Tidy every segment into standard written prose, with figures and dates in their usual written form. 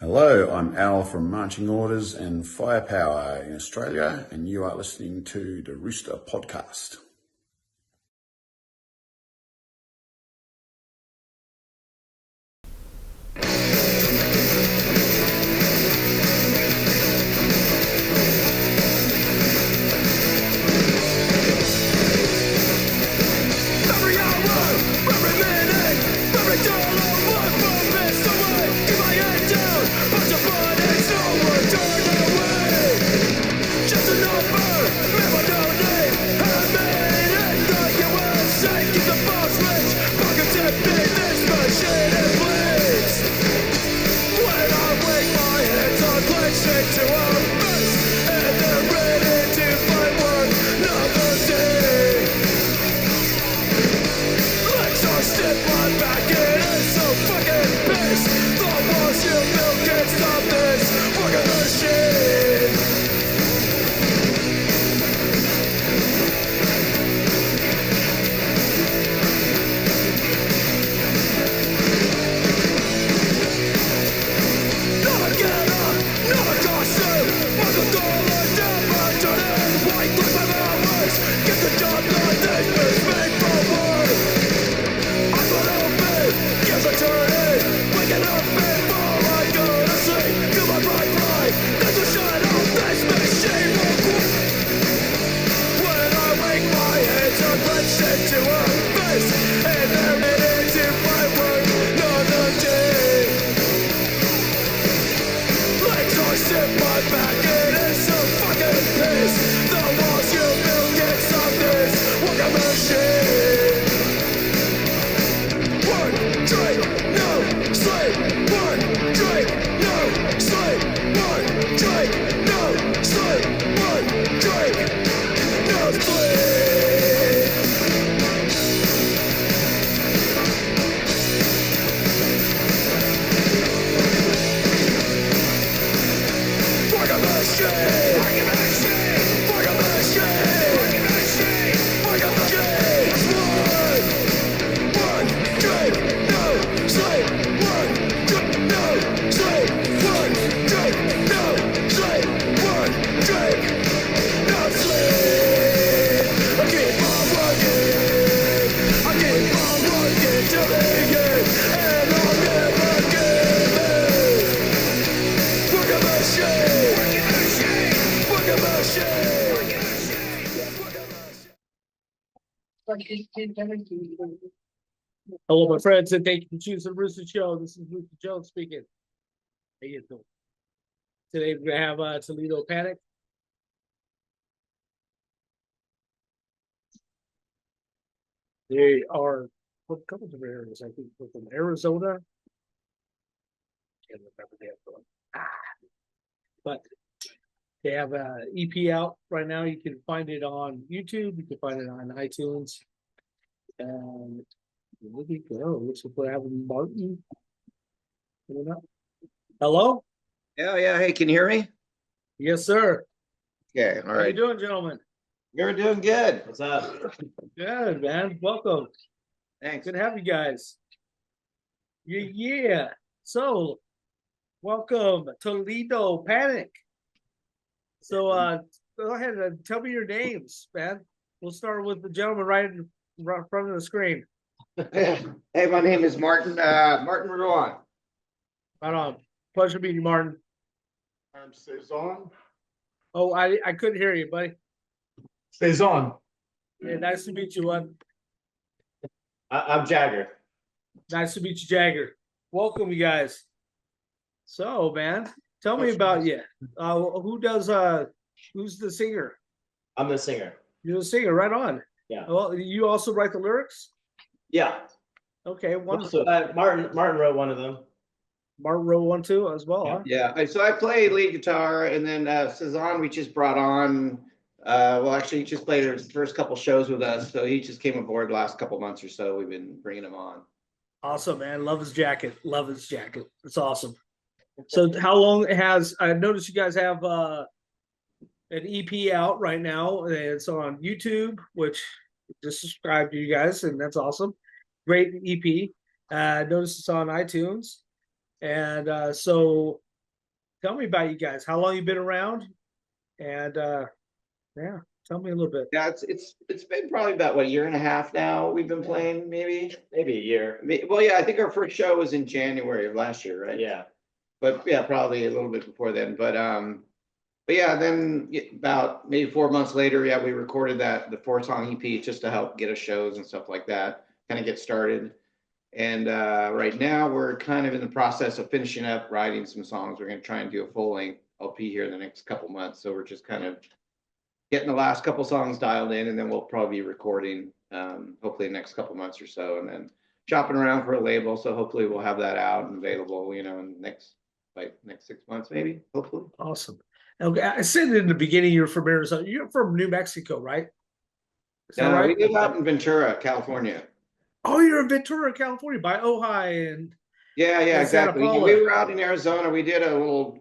Hello, I'm Al from Marching Orders and Firepower in Australia, and you are listening to the Roosta podcast. Every hour, every minute, every dollar, one moment away. Keep my head down, but your body's nowhere, turn away. Just a number, remember no name. I made it, thought you were safe. Keep the boss rich, pockets empty, this machine it bleeds. When I wake my hands are clenched into a fist, and they're ready to fight one another day. Exhausted, my back, it is so fucking pissed. The walls you built can't stop this fucking machine. Not a getter, not a gossip. But the dollar never turning. White clip of hours. Get the job done, this is made for work. I could open, guess I turn it. Waking up before I go to sleep. Feel my bright light, there's a shut off this machine will quit. When I wake my hands are clenched into a fist, and they're ready to fight work another day. Exhausted, my back, it is so fucking pissed. The walls you built can't stop this working machine. One drink, no sleep. One drink, no sleep. One drink, no sleep. One drink, no sleep. Working machine. Working machine. Working machine. Working machine. Working machine. One drink, no sleep. One drink, no sleep. One drink, no sleep. One drink, no sleep. I keep on working. I keep on working till the end, and I'll never give in. Working machine. Working machine. Working machine. Working machine. Hello, my friends, and thank you for choosing the Roosta Show. This is Roosta Jones speaking. How you doing? Today we're gonna have Toledo Panic. They are from a couple different areas. I think they're from Arizona. Can't remember the other one. But they have a EP out right now. You can find it on YouTube. You can find it on iTunes. And where did he go? Looks like we're having Martin. Coming up. Hello? Yeah. Hey, can you hear me? Yes, sir. Okay, all How you right. doing, gentlemen? You're doing good. What's up? Good, man. Welcome. Thanks. Good to have you guys. Yeah. So, welcome, Toledo Panic. So, go ahead and tell me your names, man. We'll start with the gentleman right in front of the screen. Hey, my name is Martin. Martin Ruan. Right on. Pleasure meeting you, Martin. I'm Cezanne. Oh, I couldn't hear you, buddy. Cezanne. Yeah, nice to meet you, bud. I'm Jagger. Nice to meet you, Jagger. Welcome, you guys. So, man, tell me about you. Who's the singer? I'm the singer. You're the singer, right on. Yeah. Well, you also write the lyrics? Yeah. Okay, wonderful. Also, Martin wrote one of them. Martin wrote one too as well, huh? Yeah. So I play lead guitar, and then Cezanne we just brought on. Actually, he just played his first couple shows with us, so he just came aboard the last couple months or so. We've been bringing him on. Awesome, man. Love his jacket. Love his jacket. It's awesome. So how long I noticed you guys have an EP out right now. It's on YouTube, which just subscribe to you guys, and that's awesome. Great EP. Notice it's on iTunes. And so tell me about you guys. How long you been around? And yeah, tell me a little bit. Yeah, it's been probably about what, a year and a half now we've been playing, maybe. Maybe a year. Well, yeah, I think our first show was in January of last year, right? Yeah. But yeah, probably a little bit before then. But yeah, then about maybe 4 months later, yeah, we recorded the 4-song EP just to help get us shows and stuff like that, kind of get started. And right now we're kind of in the process of finishing up writing some songs. We're going to try and do a full length LP here in the next couple months. So we're just kind of getting the last couple songs dialed in, and then we'll probably be recording hopefully the next couple months or so, and then shopping around for a label. So hopefully we'll have that out and available, in the next 6 months, maybe, hopefully. Awesome. Okay, I said in the beginning you're from Arizona. You're from New Mexico, right? Is that right? We live out in Ventura, California. Oh, you're in Ventura, California, by Ojai and Yeah, and Santa exactly. Paula. We were out in Arizona. We did a little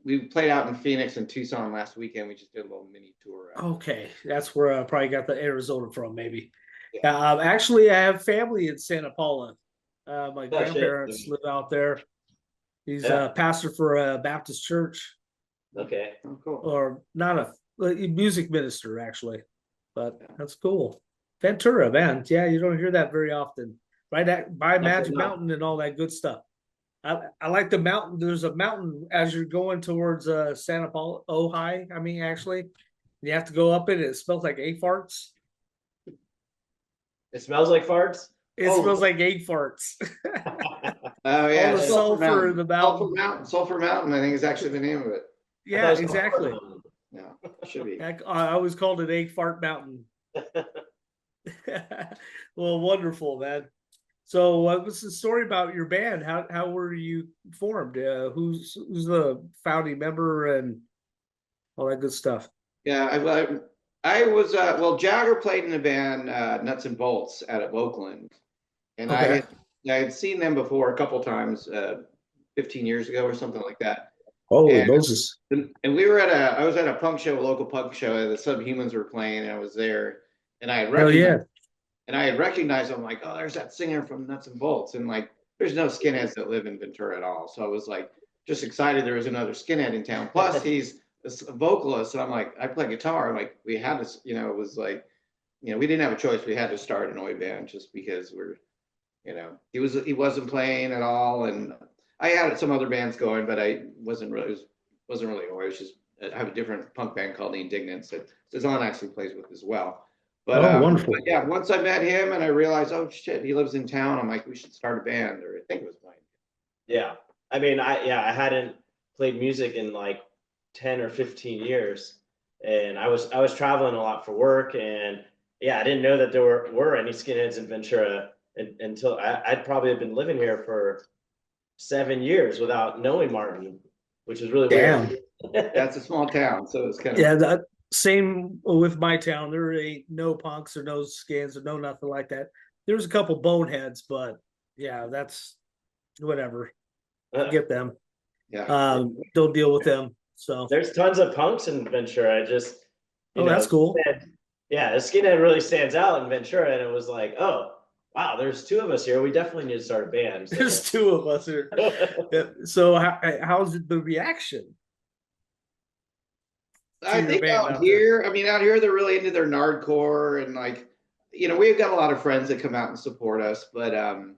we played out in Phoenix and Tucson last weekend. We just did a little mini tour. Okay, that's where I probably got the Arizona from, maybe. Actually, I have family in Santa Paula. My grandparents live out there. He's a pastor for a Baptist church. Okay. Oh, cool. Or not a music minister, actually. But that's cool. Ventura, man. Yeah, you don't hear that very often. Right by Magic Mountain and all that good stuff. I like the mountain. There's a mountain as you're going towards Santa Paula, Ojai. I mean, actually, you have to go up it. It smells like egg farts. It smells like farts? It smells like egg farts. Oh yeah, all the sulfur in the mountain. Sulfur Mountain, I think is actually the name of it. Yeah, exactly. Yeah, should be. I always called it Egg Fart Mountain. Well, wonderful, man. So, what's the story about your band? How were you formed? Who's the founding member and all that good stuff? Yeah, I was Jagger played in the band Nuts and Bolts out of Oakland, and I had seen them before a couple times, 15 years ago or something like that. Holy Moses! And I was at a punk show, a local punk show. The Subhumans were playing, and I was there, and I had recognized them. Like, oh, there's that singer from Nuts and Bolts, and like, there's no skinheads that live in Ventura at all. So I was like, just excited there was another skinhead in town. Plus, he's a vocalist, and I'm like, I play guitar. Like, we had to, it was like, we didn't have a choice. We had to start an oi band just because he wasn't playing at all, and I had some other bands going, but I wasn't really oi. It was just I have a different punk band called The Indignants that Cezanne actually plays with as well. But wonderful. But yeah, once I met him and I realized, oh shit, he lives in town. I'm like, we should start a band, or I think it was mine. Yeah, I mean, I hadn't played music in like 10 or 15 years, and I was traveling a lot for work, and I didn't know that there were any skinheads in Ventura until I'd probably have been living here for 7 years without knowing Martin, which is really weird. That's a small town, so it's kind of that same with my town. There ain't no punks or no skins or no nothing like that. There's a couple boneheads, but that's whatever. Get them. Yeah. Don't deal with them. So there's tons of punks in Ventura. That's cool. The skinhead really stands out in Ventura, and it was like, oh wow, there's two of us here. We definitely need to start a band. So. There's two of us here. So how's the reaction? I think out here they're really into their nardcore, and like, we've got a lot of friends that come out and support us, but a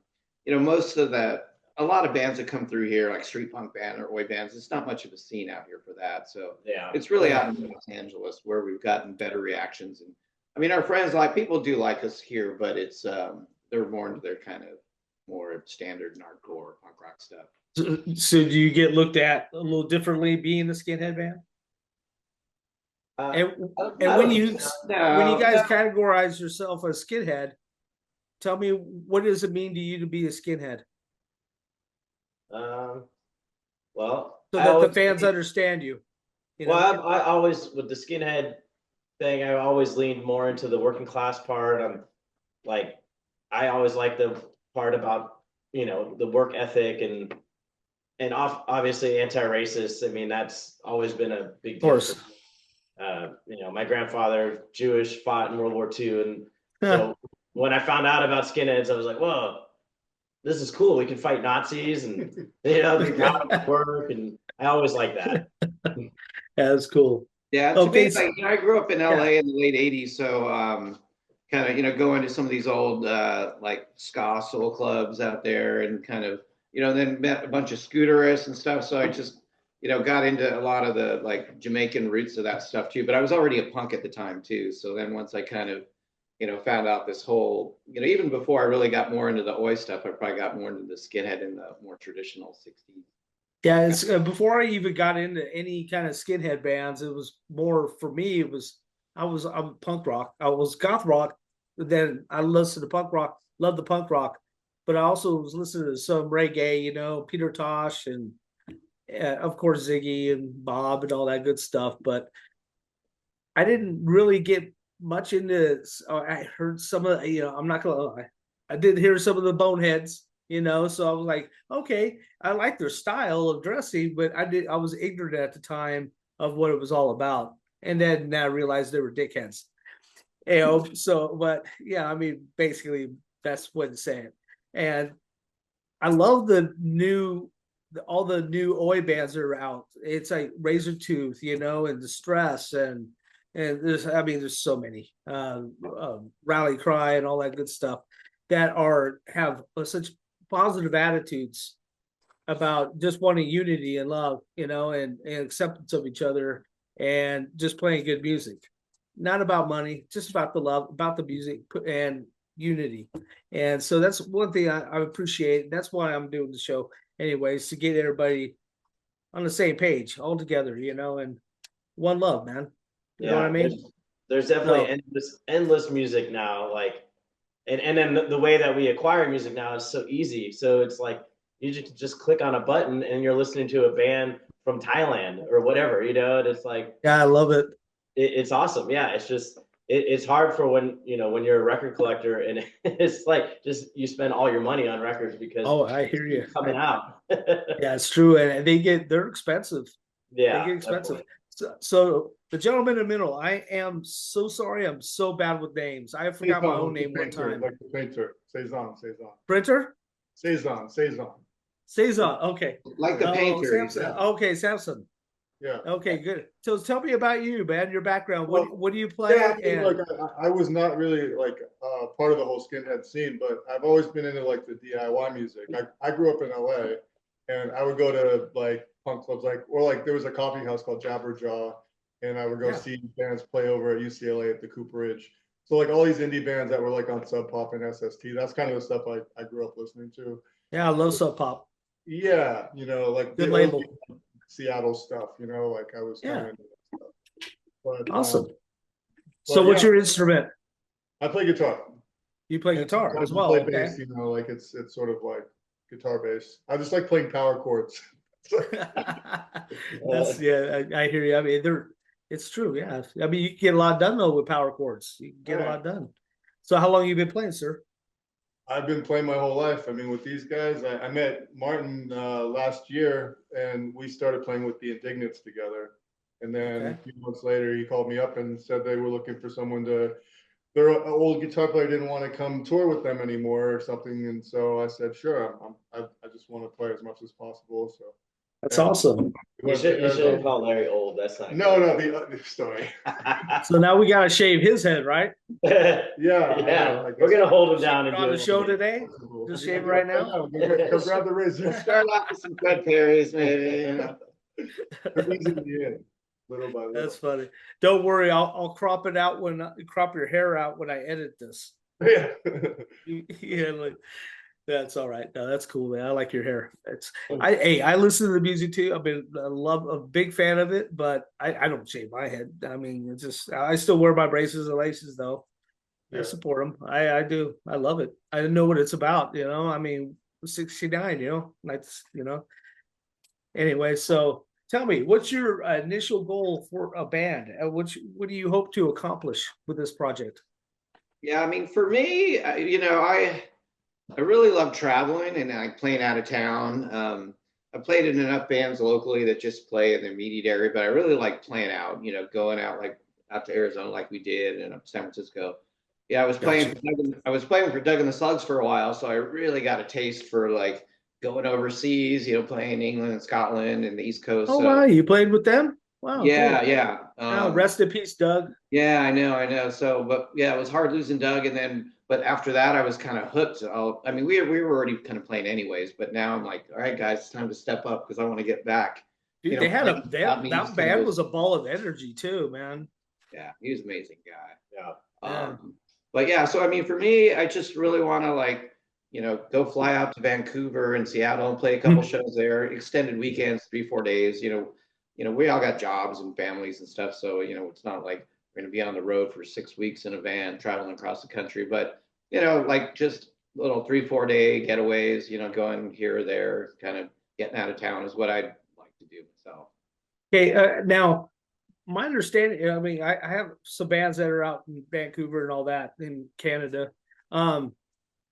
lot of bands that come through here, like street punk band or oi bands, it's not much of a scene out here for that. So it's really out in Los Angeles where we've gotten better reactions. And I mean, our friends, like, people do like us here, but it's they're more into their kind of more standard nardcore punk rock stuff. So do you get looked at a little differently being a skinhead band? When you guys categorize yourself as skinhead, tell me, what does it mean to you to be a skinhead? Well, so that the fans understand you. Well, I always, with the skinhead thing, I always leaned more into the working class part. I always like the part about the work ethic and obviously anti-racist. I mean, that's always been a big deal. Of course. My grandfather, Jewish, fought in World War II, and so when I found out about skinheads, I was like, whoa, this is cool. We can fight Nazis and be proud of work. And I always like that. That's cool. Yeah, to Okay. me, like I grew up in Yeah. LA in the late '80s, so kind of going to some of these old like ska soul clubs out there, and kind of then met a bunch of scooterists and stuff. So I just got into a lot of the like Jamaican roots of that stuff too. But I was already a punk at the time too. So then once I kind of found out this whole even before I really got more into the oi stuff, I probably got more into the skinhead and the more traditional '60s. Yeah, it's before I even got into any kind of skinhead bands, it was more for me. I'm punk rock. I was goth rock, but then I listened to punk rock, loved the punk rock, but I also was listening to some reggae, Peter Tosh and of course Ziggy and Bob and all that good stuff. But I didn't really get much into. I heard some of I'm not gonna lie, I did hear some of the Boneheads. So I was like, okay, I like their style of dressing, but I was ignorant at the time of what it was all about. And then now I realized they were dickheads. So but yeah, I mean, basically that's what it's saying. And I love all the new oi bands that are out. It's like Razor Tooth, and Distress and there's so many Rally Cry and all that good stuff that have such positive attitudes about just wanting unity and love, and acceptance of each other and just playing good music. Not about money, just about the love, about the music and unity. And so that's one thing I appreciate. That's why I'm doing the show anyways, to get everybody on the same page all together, and one love, man. You know what I mean? There's definitely endless music now, like and then the way that we acquire music now is so easy. So it's like you just click on a button and you're listening to a band from Thailand or whatever, and it's like yeah, I love it. It's awesome. Yeah, it's just it's hard for when when you're a record collector and it's like just you spend all your money on records because I hear you coming out. Yeah, it's true, and they're expensive. Yeah, they get expensive. definitely. So the gentleman in the middle, I am so sorry. I'm so bad with names. I forgot my own name one time. Like the painter. Cezanne. Printer? Cezanne. Cezanne. Okay. Like the painter. Samson. Okay, Samson. Yeah. Okay, good. So tell me about you, man. Your background. Well, What do you play? Yeah, I was not really like part of the whole skinhead scene, but I've always been into like the DIY music. I grew up in LA, and I would go to like punk clubs, like there was a coffee house called Jabberjaw, and I would go see bands play over at UCLA at the Cooperage. So like all these indie bands that were like on Sub Pop and SST, that's kind of the stuff I grew up listening to. Yeah, I love Sub Pop. Yeah, like good label. Seattle stuff, like I was kind of into that stuff. But, awesome. So what's your instrument? I play guitar. You play guitar as well. Play bass, like it's sort of like guitar bass. I just like playing power chords. That's I hear you. I mean, it's true. Yeah, I mean, you can get a lot done though with power chords. You can get a lot done. So how long have you been playing, sir? I've been playing my whole life. I mean, with these guys, I met Martin last year, and we started playing with the Indignants together. And then a few months later, he called me up and said they were looking for someone their old guitar player didn't want to come tour with them anymore or something. And so I said, sure, I just want to play as much as possible. So that's awesome. You shouldn't call Larry old. That's not no, the story. So now we got to shave his head, right? Yeah. We're going to hold him down. On the show today? Just shave right now? Go grab the razor. Start off with some cut berries, maybe. Little by little. That's funny. Don't worry, I'll crop it out crop your hair out when I edit this. Yeah. That's all right. No, that's cool, man. I like your hair. I listen to the music too. I've been a big fan of it, but I don't shave my head. I mean, it's just I still wear my braces and laces though. I support them. I do. I love it. I didn't know what it's about. I mean, 69. Anyway, so. Tell me, what's your initial goal for a band? What do you hope to accomplish with this project? Yeah, I mean, for me, I really love traveling and like playing out of town. I played in enough bands locally that just play in the immediate area, but I really like playing out. Going out like out to Arizona like we did, and up to San Francisco. Yeah, I was playing for Doug and the Slugs for a while, so I really got a taste for like going overseas, playing England and Scotland and the East Coast. Oh, So wow, you played with them? Wow, yeah, cool. yeah. Rest in peace, Doug. Yeah, I know. So, but yeah, it was hard losing Doug, and then, but after that, I was kind of hooked. I mean, we were already kind of playing anyways, but now I'm like, all right, guys, it's time to step up because I want to get back. Dude, that band was a ball of energy too, man. Yeah, he was an amazing guy. Yeah. But yeah, so I mean, for me, I just really want to go fly out to Vancouver and Seattle and play a couple shows there, extended weekends, 3-4 days. We all got jobs and families and stuff, so it's not like we're going to be on the road for 6 weeks in a van traveling across the country. But like just little 3-4 day getaways, going here or there, kind of getting out of town is what I'd like to do myself. Okay, now my understanding, I mean, I have some bands that are out in Vancouver and all that in Canada.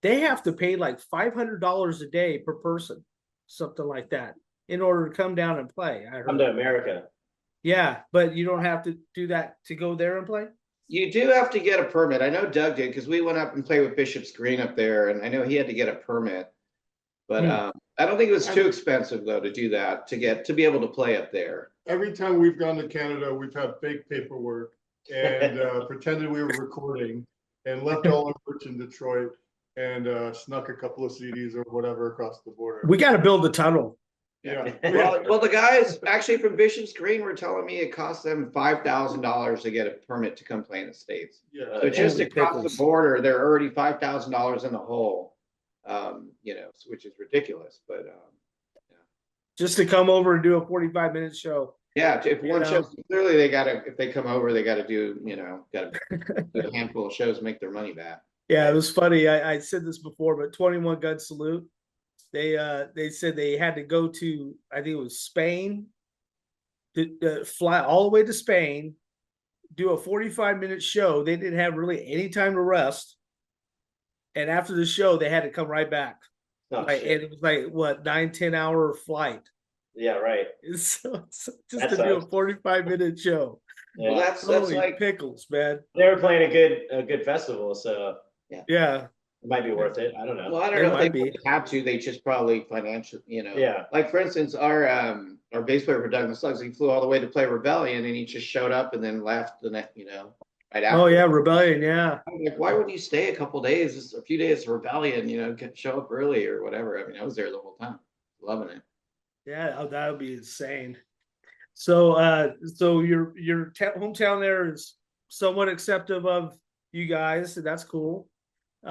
They have to pay like $500 a day per person, something like that, in order to come down and play. I heard. Come to America. Yeah, but you don't have to do that to go there and play? You do have to get a permit. I know Doug did because we went up and played with Bishop's Green up there, and I know he had to get a permit. But I don't think it was too expensive though to do that to be able to play up there. Every time we've gone to Canada, we've had fake paperwork and pretended we were recording and left all our merch in Detroit and snuck a couple of CDs or whatever across the border. We got to build a tunnel. Yeah. Well, the guys actually from Bishop's Green were telling me it cost them $5,000 to get a permit to come play in the States. Yeah. So just across the border, they're already $5,000 in the hole. Which is ridiculous, but just to come over and do a 45-minute show. Yeah, if one show, clearly if they come over, they got to do a handful of shows to make their money back. Yeah, it was funny. I said this before, but 21 Gun Salute, they said they had to go to, I think it was Spain, to fly all the way to Spain, do a 45-minute show. They didn't have really any time to rest. And after the show, they had to come right back. Oh, and it was like, what, 9-10 hour flight. Yeah, right. So just to do a 45-minute show. Yeah. Well, that's like pickles, man. They were playing a good festival, so yeah. It might be worth it. I don't know. Well, I don't know if they had to. They just probably financially, Yeah. Like for instance, our bass player for Doug Slugs, he flew all the way to play Rebellion, and he just showed up and then left the next, right after. Oh yeah, Rebellion, yeah. I'm like, why wouldn't you stay a couple days, just a few days to Rebellion? Show up early or whatever. I mean, I was there the whole time, loving it. Yeah, that would be insane. So, so your hometown there is somewhat accepting of you guys, so that's cool.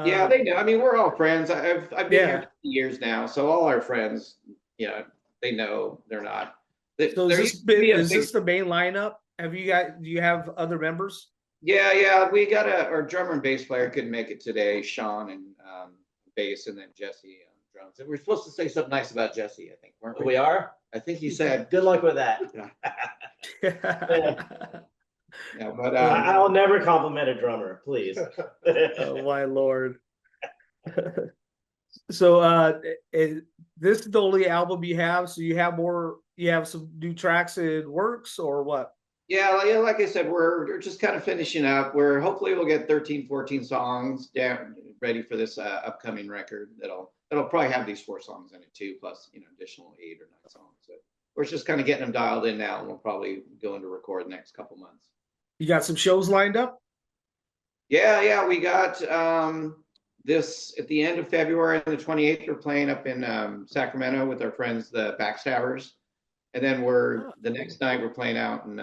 Yeah, they know. I mean, we're all friends. I've been here 50 years now, so all our friends, they know they're not. So is this the main lineup? Do you have other members? Yeah. We got our drummer and bass player couldn't make it today. Sean and bass, and then Jesse on drums. And we're supposed to say something nice about Jesse, I think, weren't we? We are. I think he said. Good luck with that. Yeah, but I'll never compliment a drummer, please. Oh my Lord. So this is the only album you have, so you have some new tracks in works or what? Yeah, like I said, we're just kind of finishing up. Hopefully we'll get 13, 14 songs down ready for this upcoming record. That'll probably have these 4 songs in it too, plus additional 8 or 9 songs. So we're just kind of getting them dialed in now, and we'll probably go into record the next couple months. You got some shows lined up? Yeah, we got this at the end of February, on the 28th. We're playing up in Sacramento with our friends, the Backstabbers, and then the next night we're playing out in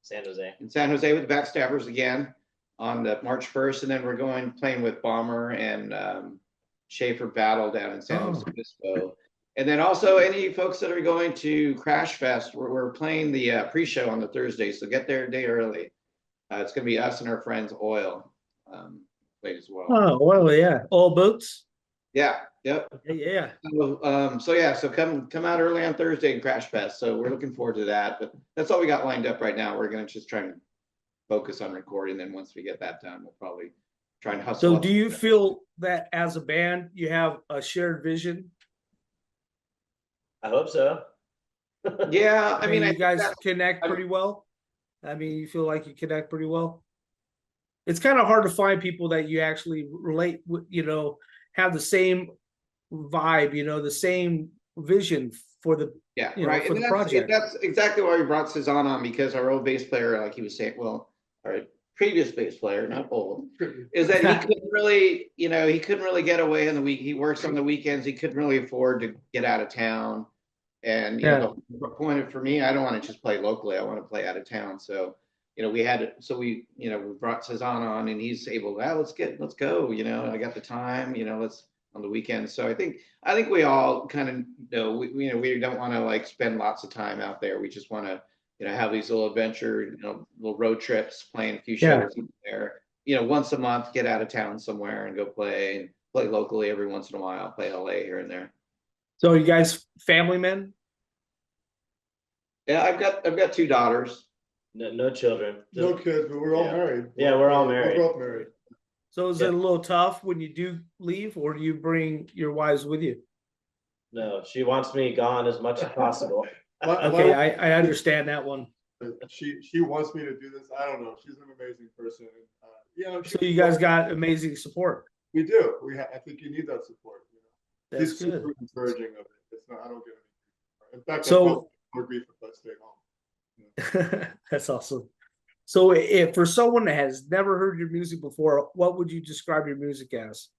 San Jose. In San Jose with the Backstabbers again on the March 1st, and then we're playing with Bomber and Schaefer Battle down in San Jose Obispo. And then also any folks that are going to Crash Fest, we're playing the pre-show on the Thursday, so get there a day early. It's going to be us and our friends Oil played as well. Oh, well, yeah. All Boots? Yeah, yep. Yeah. So come out early on Thursday and Crash Fest. So we're looking forward to that. But that's all we got lined up right now. We're going to just try and focus on recording. Then once we get that done, we'll probably try and hustle. So do you feel that as a band you have a shared vision? I hope so. Yeah, I mean, you guys connect pretty well. I mean, you feel like you connect pretty well. It's kind of hard to find people that you actually relate with, have the same vibe, the same vision for the Yeah, you know right. for And the project. that's exactly why we brought Cezanne on, because our old bass player, like he was saying, well, our previous bass player, not old, is that he couldn't really, he couldn't really get away in the week. He works on the weekends. He couldn't really afford to get out of town. And Yeah. the point for me, I don't want to just play locally. I want to play out of town. So, we brought Cezanne on, and he's able, let's go. I got the time. Let's on the weekend. So I think we all kind of know we don't want to like spend lots of time out there. We just want to have these little adventure, little road trips, playing a few shows there. Once a month, get out of town somewhere and go play locally every once in a while. Play LA here and there. So you guys family men? Yeah, I've got 2 daughters. No children. No kids, but we're all married. Yeah, we're all married. We're both married. So is it a little tough when you do leave, or do you bring your wives with you? No, she wants me gone as much as possible. Okay, I understand that one. She wants me to do this. I don't know. She's an amazing person. So you guys got amazing support. We do. I think you need that support. That's She's good. super encouraging of it. It's not. I don't get any. In fact, So more grief if I stay home. that's awesome. So if for someone that has never heard your music before, what would you describe your music as?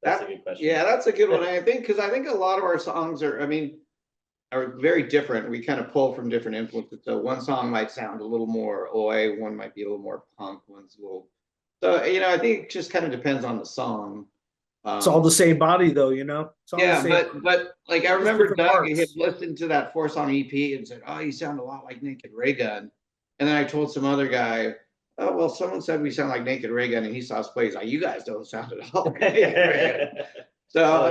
That's a good question. Yeah, that's a good one. I think because a lot of our songs are very different. We kind of pull from different influences. So one song might sound a little more oi, one might be a little more punk, one's a little. So I think it just kind of depends on the song. It's all the same body, though, It's all yeah, the same but like I remember Doug parts. had listened to that 4-song EP and said, "Oh, you sound a lot like Naked Ray Gun." And then I told some other guy, "Oh, well, someone said we sound like Naked Ray Gun," and he saw us play. He's like, "You guys don't sound at all like Naked Ray Gun." So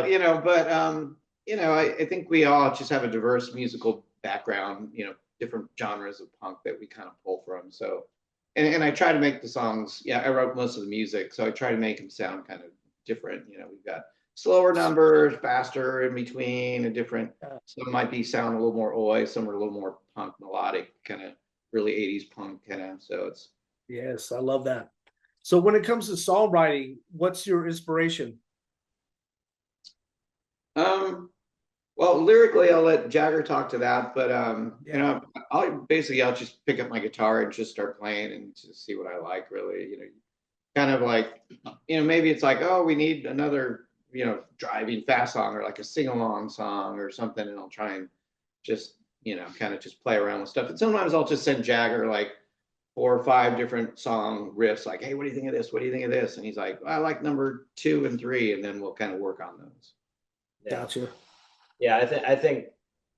I think we all just have a diverse musical background, different genres of punk that we kind of pull from. So, and I try to make the songs. Yeah, I wrote most of the music, so I try to make them sound kind of different. We've got slower numbers, faster in between, and different. Some might be sound a little more oi, some are a little more punk melodic, kind of really 80s punk kind of. So it's. Yes, I love that. So when it comes to songwriting, what's your inspiration? Well, lyrically, I'll let Jagger talk to that, but I'll just pick up my guitar and just start playing and just see what I like, really. Kind of like, maybe it's like, oh, we need another, driving fast song or like a sing-along song or something, and I'll try and just, kind of just play around with stuff. And sometimes I'll just send Jagger like 4 or 5 different song riffs, like, hey, what do you think of this? What do you think of this? And he's like, I like number 2 and 3, and then we'll kind of work on those. Gotcha. Yeah, I think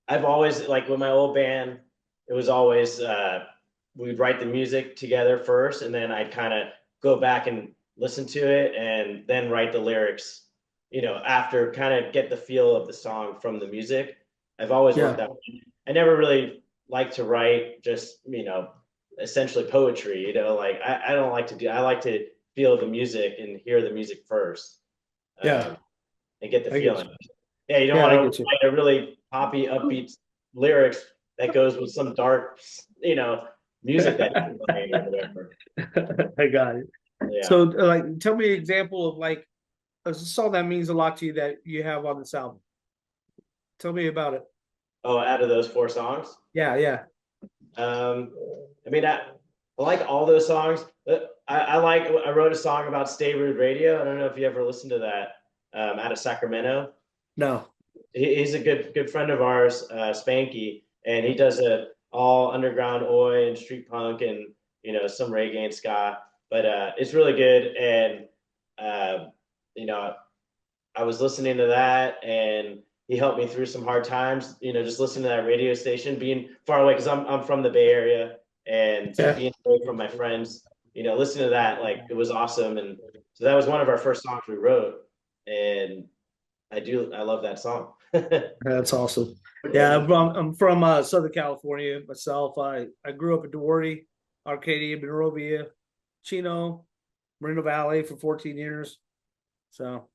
I've always, like with my old band, it was always we'd write the music together first, and then I'd kind of go back and listen to it and then write the lyrics, after, kind of get the feel of the song from the music. I've always worked that way. I never really liked to write just, essentially poetry, like I don't like to do, I like to feel the music and hear the music first. And get the feeling. Yeah, you don't want to write a really poppy, upbeat lyrics that goes with some dark, music that you're playing or whatever. I got it. Yeah. So, like, tell me an example of like a song that means a lot to you that you have on this album. Tell me about it. Oh, out of those 4 songs? Yeah. I like all those songs. I wrote a song about Stay Rude Radio. I don't know if you ever listened to that. Out of Sacramento. No. He's a good friend of ours, Spanky, and he does it all underground oi and street punk and some reggae and ska. But it's really good, and I was listening to that, and he helped me through some hard times. Just listening to that radio station, being far away because I'm from the Bay Area, and being away from my friends. Listening to that, like, it was awesome, and so that was one of our first songs we wrote. And I love that song. That's awesome. Yeah, I'm from Southern California myself. I grew up in Duarte, Arcadia, Monrovia, Chino, Moreno Valley for 14 years. So,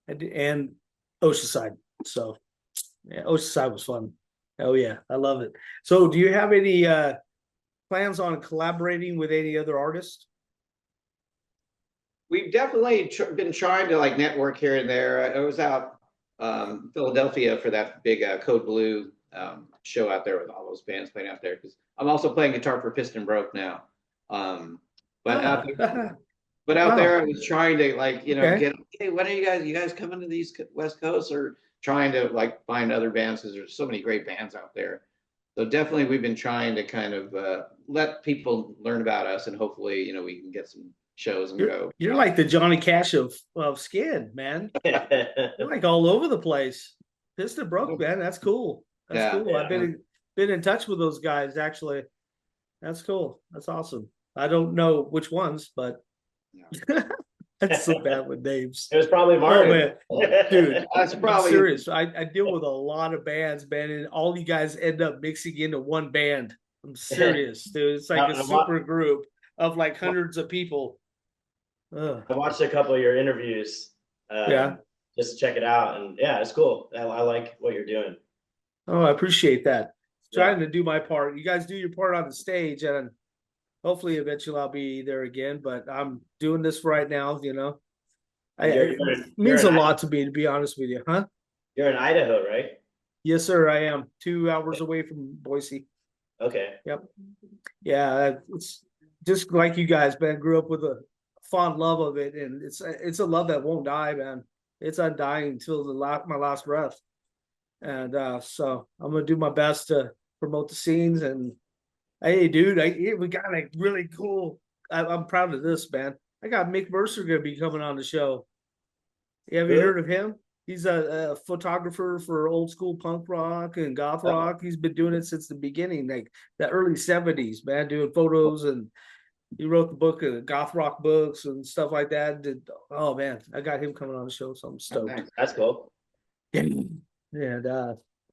and Oceanside. So, yeah, Oceanside was fun. Oh yeah, I love it. So, do you have any plans on collaborating with any other artists? we've definitely been trying to like network here and there. I was out Philadelphia for that big Code Blue show out there with all those bands playing out there because I'm also playing guitar for Piston Broke now. Um, but out there, but out there, I was trying to like get hey, when are you guys coming to the East West Coast or trying to like find other bands because there's so many great bands out there. So definitely, we've been trying to kind of let people learn about us, and hopefully, we can get some shows and go. You're like the Johnny Cash of skin, man. You're like all over the place. Piston Broke, man. That's cool. That's cool. Yeah. I've been in touch with those guys actually. That's cool. That's awesome. I don't know which ones, but that's so bad with names. It was probably Martin. Oh, man. Dude, that's probably I'm serious. I deal with a lot of bands, man, and all you guys end up mixing into one band. I'm serious, dude. It's like a super group of like hundreds of people. I watched a couple of your interviews. Just to check it out, and yeah, it's cool. I like what you're doing. Oh, I appreciate that. Trying to do my part. You guys do your part on the stage, and hopefully eventually I'll be there again. But I'm doing this right now, it means a lot to me, to be honest with you, huh? You're in Idaho, right? Yes, sir. I am 2 hours away from Boise. Okay. Yep. Yeah, it's just like you guys, man. Grew up with a fond love of it, and it's a love that won't die, man. It's undying until my last breath. And so I'm gonna do my best to promote the scenes. And hey, dude, we got a really cool. I'm proud of this, man. I got Mick Mercer gonna be coming on the show. Have you heard of him? He's a photographer for old school punk rock and goth rock. He's been doing it since the beginning, like the early '70s, man, doing photos, and he wrote the book of goth rock books and stuff like that. Oh man, I got him coming on the show, so I'm stoked. That's cool. And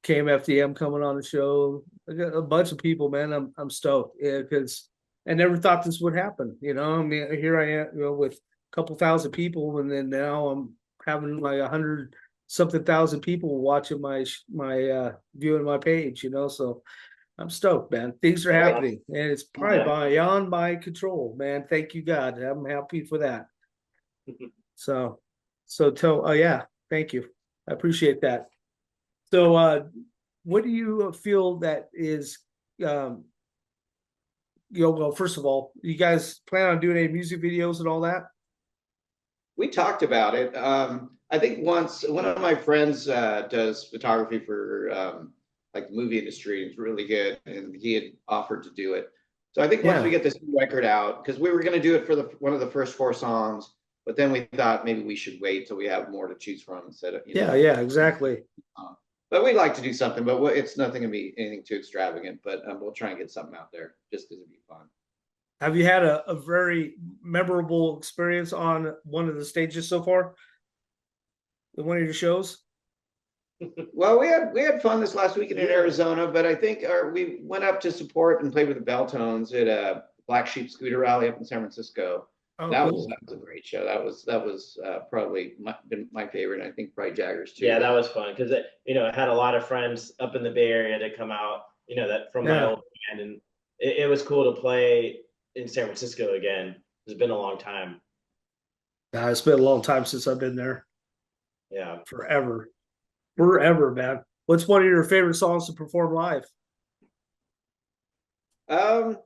KMFDM coming on the show. I got a bunch of people, man. I'm stoked because I never thought this would happen. I mean, here I am, with a couple thousand people, and then now I'm having like 100-something thousand people watching my viewing my page. So I'm stoked, man. Things are happening, and it's probably beyond my control, man. Thank you, God. I'm happy for that. Thank you. I appreciate that. So, what do you feel that is, well, first of all, you guys plan on doing any music videos and all that? We talked about it. I think once one of my friends does photography for like the movie industry. It's really good, and he had offered to do it. So I think once we get this record out, because we were going to do it for one of the first 4 songs, but then we thought maybe we should wait till we have more to choose from instead of exactly. But we'd like to do something, but it's nothing to be anything too extravagant. But we'll try and get something out there just because it'd be fun. Have you had a very memorable experience on one of the stages so far? One of your shows? Well, we had fun this last weekend in Arizona, but I think we went up to support and play with the Belltones at a Black Sheep Scooter Rally up in San Francisco. Oh, that was a great show. That was probably been my favorite. And I think probably Jagger's too. Yeah, that was fun because it had a lot of friends up in the Bay Area to come out. That from my old band, and it was cool to play in San Francisco again. It's been a long time. Yeah, it's been a long time since I've been there. Yeah, forever, man. What's one of your favorite songs to perform live? I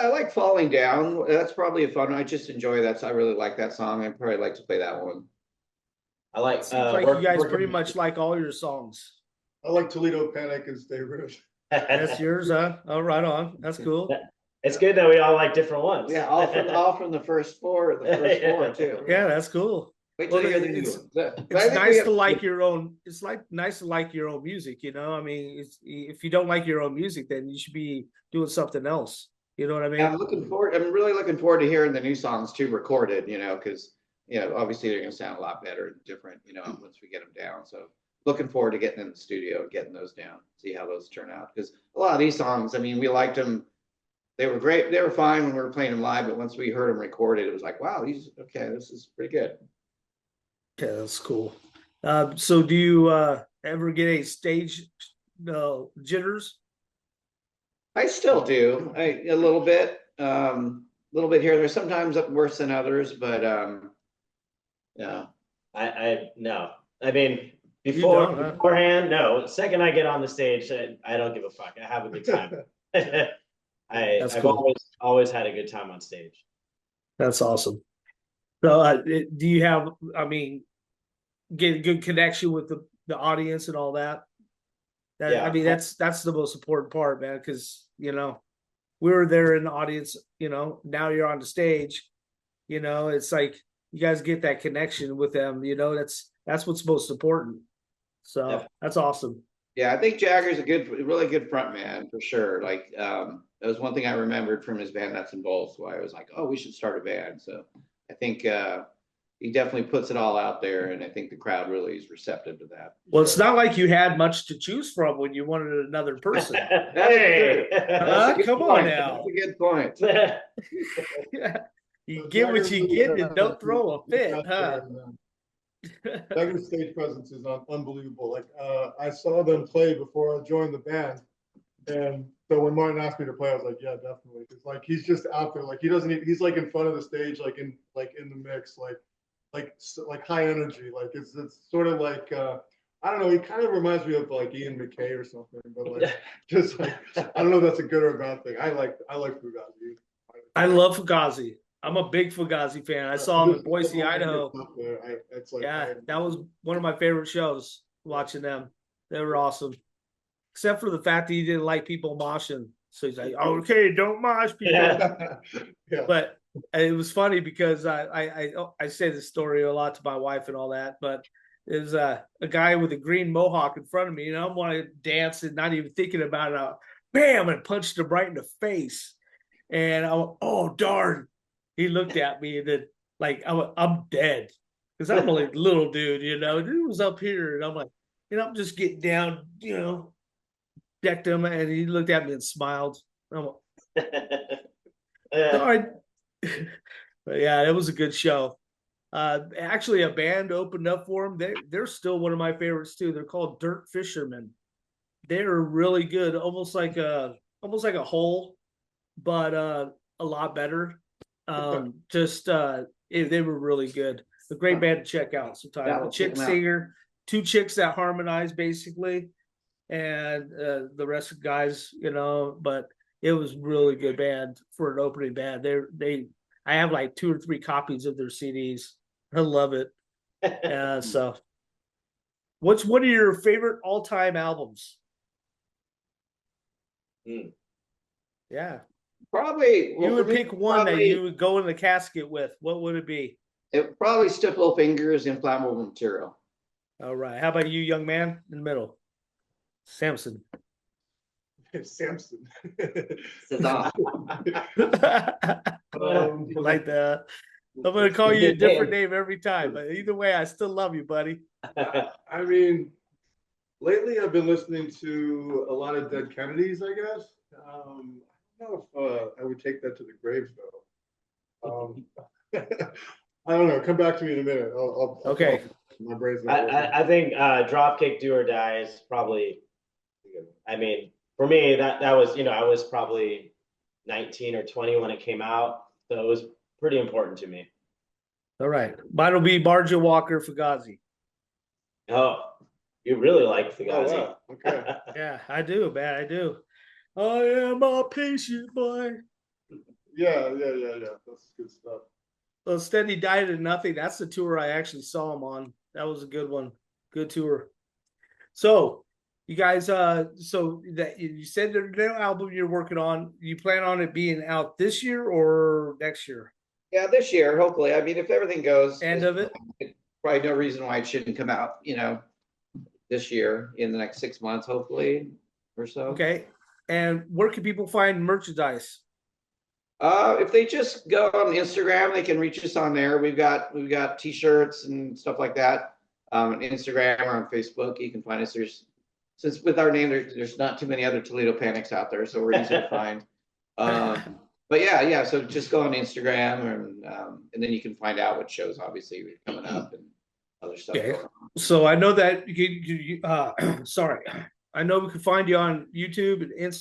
like Falling Down. That's probably a fun one. I just enjoy that. So I really like that song. I'd probably like to play that one. I like. You guys pretty much like all your songs. I like Toledo Panic and Stay Rude. That's yours, huh? Oh, right on. That's cool. It's good that we all like different ones. Yeah, all from the first 4. The first 4 too. Yeah, that's cool. Wait till you hear the new ones. It's nice to like your own. It's nice to like your own music. I mean, if you don't like your own music, then you should be doing something else. You know what I mean? I'm really looking forward to hearing the new songs too, recorded. Because obviously they're going to sound a lot better and different. Once we get them down. So looking forward to getting in the studio and getting those down. See how those turn out. Because a lot of these songs, I mean, we liked them. They were great. They were fine when we were playing them live, but once we heard them recorded, it was like, wow, this is pretty good. Yeah, that's cool. So do you ever get a stage jitters? I still do a little bit. little bit here. There's sometimes worse than others, but yeah. I no. I mean, don't, huh? beforehand, no. The second I get on the stage, I don't give a fuck. I have a good time. I've cool. always had a good time on stage. That's awesome. So, do you have? I mean, get a good connection with the audience and all that. Yeah. I mean, that's the most important part, man. Because we were there in the audience. Now you're on the stage. It's like you guys get that connection with them. That's what's most important. So that's awesome. Yeah, I think Jagger's a really good front man for sure. Like that was one thing I remembered from his band Nuts and Bolts, why I was like, oh, we should start a band. So I think he definitely puts it all out there, and I think the crowd really is receptive to that. Well, it's not like you had much to choose from when you wanted another person. Hey, come on now. That's a good point. Yeah. You get what you get and don't throw a fit, huh? Jagger's stage presence is unbelievable. Like I saw them play before I joined the band, and so when Martin asked me to play, I was like, yeah, definitely. It's like he's just out there. Like he doesn't. He's like in front of the stage, like in the mix, like high energy. Like it's sort of like I don't know. He kind of reminds me of like Ian McKay or something, but like just like I don't know if that's a good or a bad thing. I like Fugazi. I love Fugazi. I'm a big Fugazi fan. I saw him in Boise, Idaho. That was one of my favorite shows. Watching them, they were awesome. Except for the fact that he didn't like people moshing, so he's like, "Okay, don't mosh, people." Yeah. But it was funny because I say this story a lot to my wife and all that. But there's a guy with a green mohawk in front of me, and I'm wanting to dance and not even thinking about it. Bam! And punched him right in the face. And I went, "Oh darn!" He looked at me and then like I'm dead because I'm a little dude, Dude was up here, and I'm like, I'm just getting down, decked him, and he looked at me and smiled. I'm like, sorry. But yeah, it was a good show. Actually, a band opened up for them. They're still one of my favorites too. They're called Dirt Fishermen. They're really good, almost like a Hole, but a lot better. They were really good. A great band to check out sometime. A chick singer, two chicks that harmonize basically, and the rest of the guys, but it was really good band for an opening band. I have like 2 or 3 copies of their CDs. I love it. So what's one of your favorite all-time albums? Yeah. Probably you would pick one that you would go in the casket with. What would it be? It probably Stiff Little Fingers, Inflammable Material. All right. How about you, young man in the middle? Samson. Samson. Like that. I'm going to call you a different name every time, but either way, I still love you, buddy. I mean, lately I've been listening to a lot of Dead Kennedys, I guess. I don't know if I would take that to the grave, though. I don't know. Come back to me in a minute. Okay. My brain's I think Dropkick Do or Die is probably. I mean, for me, that was I was probably 19 or 20 when it came out, so it was pretty important to me. All right, mine will be Barja Walker Fugazi. Oh, you really like Fugazi? Oh, wow. Okay. Yeah, I do, man. I do. I am a patient boy. Yeah. That's good stuff. Well, Steady Died in Nothing. That's the tour I actually saw him on. That was a good one. Good tour. So, you guys, so that you said the new album you're working on, you plan on it being out this year or next year? Yeah, this year, hopefully. I mean, if everything goes, end of it, probably no reason why it shouldn't come out, this year in the next 6 months, hopefully, or so. Okay. And where can people find merchandise? If they just go on Instagram, they can reach us on there. We've got T-shirts and stuff like that. On Instagram or on Facebook, you can find us. Since with our name, there's not too many other Toledo Panics out there, so we're easy to find. But yeah. So just go on Instagram, and then you can find out what shows obviously are coming up and other stuff. Okay. So I know that sorry, I know we can find you on YouTube and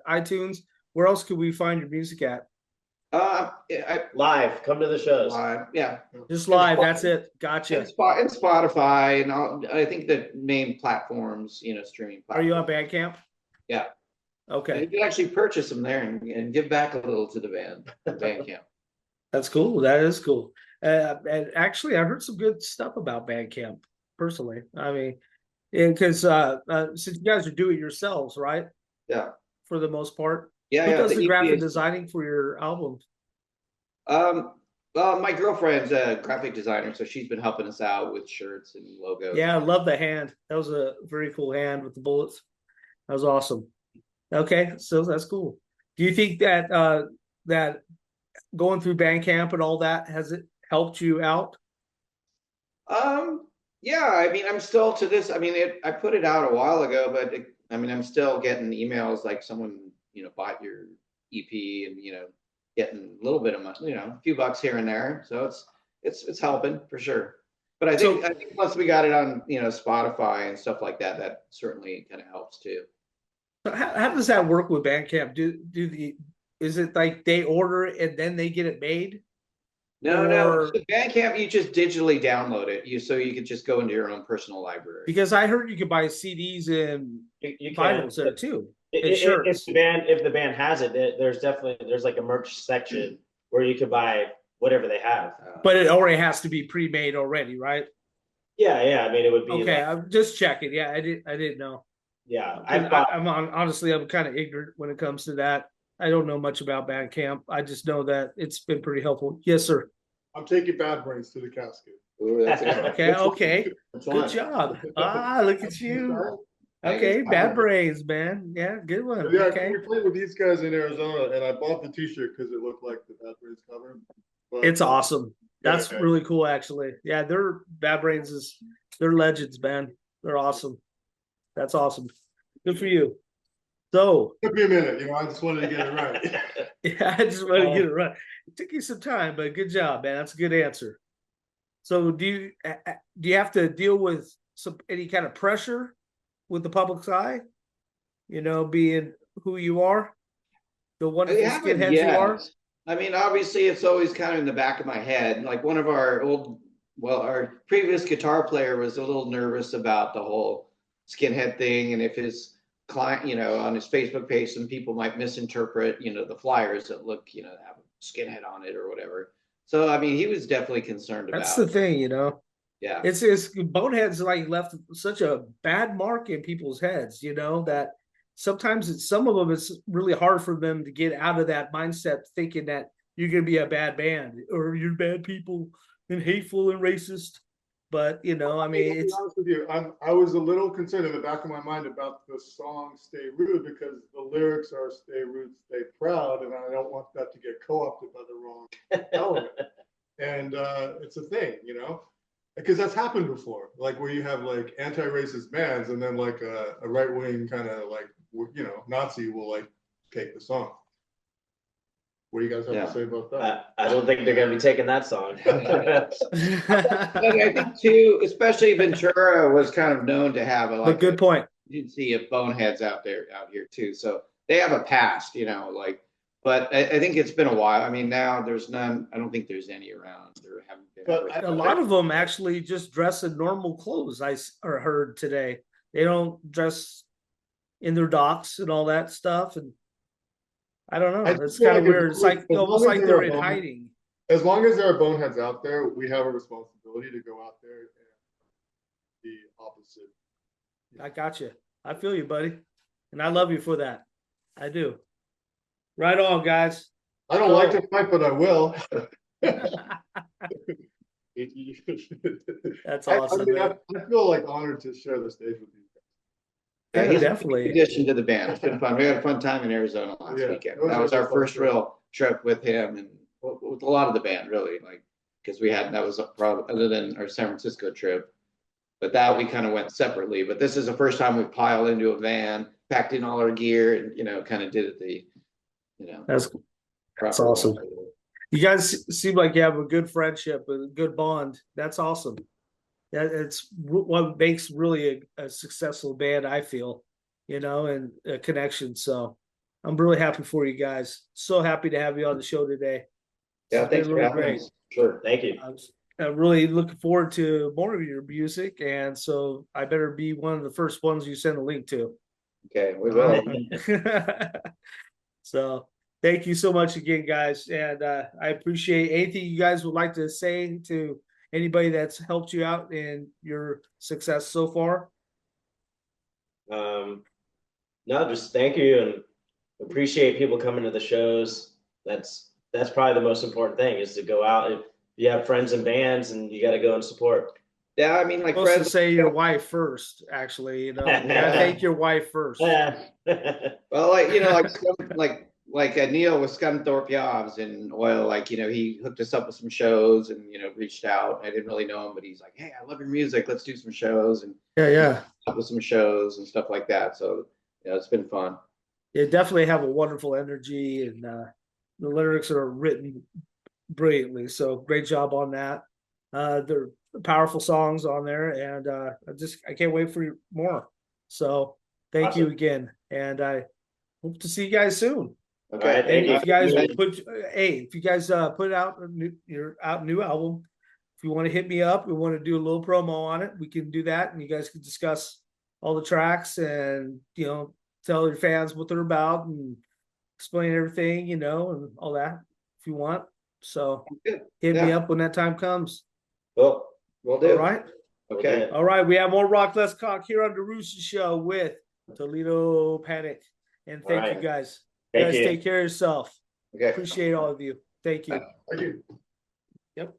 iTunes. Where else could we find your music at? Live, come to the shows. Yeah. Just live. That's it. Gotcha. And Spotify, and I think the main platforms, streaming Are you on platforms. Bandcamp? Yeah. Okay. And you can actually purchase them there and give back a little to the Bandcamp. That's cool. That is cool. And actually, I heard some good stuff about Bandcamp personally. I mean, because since you guys are doing it yourselves, right? Yeah. For the most part. Yeah. Who Yeah. does the graphic EP is, designing for your album? well, my girlfriend's a graphic designer, so she's been helping us out with shirts and logos. Yeah, I love the hand. That was a very cool hand with the bullets. That was awesome. Okay, so that's cool. Do you think that that going through Bandcamp and all that has it helped you out? Yeah, I mean, I'm still to this. I mean, I put it out a while ago, but I mean, I'm still getting emails like someone, bought your EP and, getting a little bit of money, a few bucks here and there. So it's helping for sure. But I think once we got it on, Spotify and stuff like that, that certainly kind of helps too. So how does that work with Bandcamp? Is it like they order it and then they get it made? No. The Bandcamp, you just digitally download it. So you could just go into your own personal library. Because I heard you could buy CDs and You vinyls there too. If the band has it, there's like a merch section where you could buy whatever they have. But it already has to be pre-made already, right? Yeah. I mean, it would be okay. I'm just checking. Yeah, I didn't know. Yeah, honestly, I'm kind of ignorant when it comes to that. I don't know much about Bandcamp. I just know that it's been pretty helpful. Yes, sir. I'm taking Bad Brains to the casket. Ooh, that's Okay. Good job. Look at you. Okay, Bad Brains, man. Yeah, good one. Yeah, okay. we played with these guys in Arizona, and I bought the T-shirt because it looked like the Bad Brains cover. But, it's awesome. That's really cool, actually. Yeah, they're Bad Brains they're legends, man. They're awesome. That's awesome. Good for you. So it took me a minute, I just wanted to get it right. Yeah, I just wanted to get it right. It took you some time, but good job, man. That's a good answer. So do you have to deal with any kind of pressure with the public's eye? Being who you are, the wonderful skinheads you are. I mean, obviously, it's always kind of in the back of my head. Like one of our previous guitar player was a little nervous about the whole skinhead thing, and if his client, on his Facebook page, some people might misinterpret, the flyers that look, have a skinhead on it or whatever. So, I mean, he was definitely concerned about. That's the thing, Yeah. It's Bonehead's like left such a bad mark in people's heads, that sometimes some of them, it's really hard for them to get out of that mindset thinking that you're going to be a bad band or you're bad people and hateful and racist. But, I mean, I'll be honest with you, I was a little concerned in the back of my mind about the song Stay Rude because the lyrics are Stay Rude, Stay Proud, and I don't want that to get co-opted by the wrong element. And it's a thing, because that's happened before, like where you have like anti-racist bands and then like a right-wing kind of like, Nazi will like take the song. What do you guys have to say about that? I don't think they're going to be taking that song. I think too, especially Ventura was kind of known to have a good point. You did see Boneheads out here too, so they have a past, But I think it's been a while. I mean, now there's none. I don't think there's any around. There haven't been. But a lot of them actually just dress in normal clothes. I heard today they don't dress in their docks and all that stuff, and I don't know. It's kind of weird. It's like almost like they're in hiding. As long as there are boneheads out there, we have a responsibility to go out there and be opposite. I got you. I feel you, buddy, and I love you for that. I do. Right on, guys. I don't like to fight, but I will. That's awesome. I feel like honored to share the stage with you. Yeah, definitely. In addition to the band, it's been fun. We had a fun time in Arizona last weekend. That was our first real trip with him and with a lot of the band, really, because that was probably other than our San Francisco trip. But that we kind of went separately. But this is the first time we piled into a van, packed in all our gear, and kind of did it That's awesome. You guys seem like you have a good friendship, a good bond. That's awesome. It's what makes really a successful band, I feel, and a connection. So I'm really happy for you guys. So happy to have you on the show today. Yeah, It's thanks been for really having great. us. Sure. Thank you. I'm really looking forward to more of your music, and so I better be one of the first ones you send a link to. Okay, we will. So thank you so much again, guys, and I appreciate anything you guys would like to say to anybody that's helped you out in your success so far. No, just thank you and appreciate people coming to the shows. That's probably the most important thing, is to go out. If you have friends and bands, and you got to go and support. Yeah, I mean, like Supposed to friends. say your wife first, actually. You gotta thank your wife first. Well, like Neil with Scunthorpe Yobs and Oil, like, he hooked us up with some shows and reached out. I didn't really know him, but he's like, "Hey, I love your music. Let's do some shows." And Yeah. up with some shows and stuff like that. So it's been fun. You definitely have a wonderful energy, and the lyrics are written brilliantly. So great job on that. They're powerful songs on there, and I can't wait for more. So thank you again, and I hope to see you guys soon. Okay. Right, And if you guys put out your new album, if you want to hit me up, we want to do a little promo on it, we can do that, and you guys can discuss all the tracks and tell your fans what they're about and explain everything, and all that if you want. So hit me up when that time comes. Well, We'll do. All right. Okay. All right. We have more Rock Less Cock here on the Roosta Show with Toledo Panic. And thank you guys. Thank you. Take care of yourself. Okay. Appreciate all of you. Thank you. Thank you. Yep.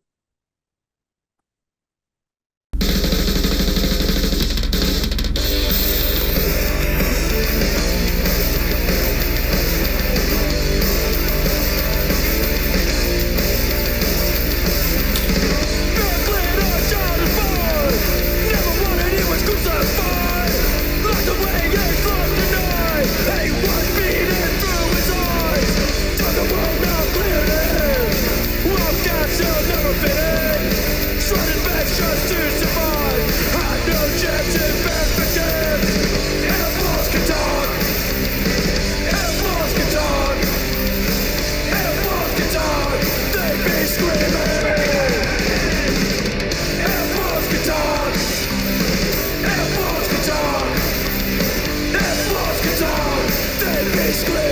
Scream!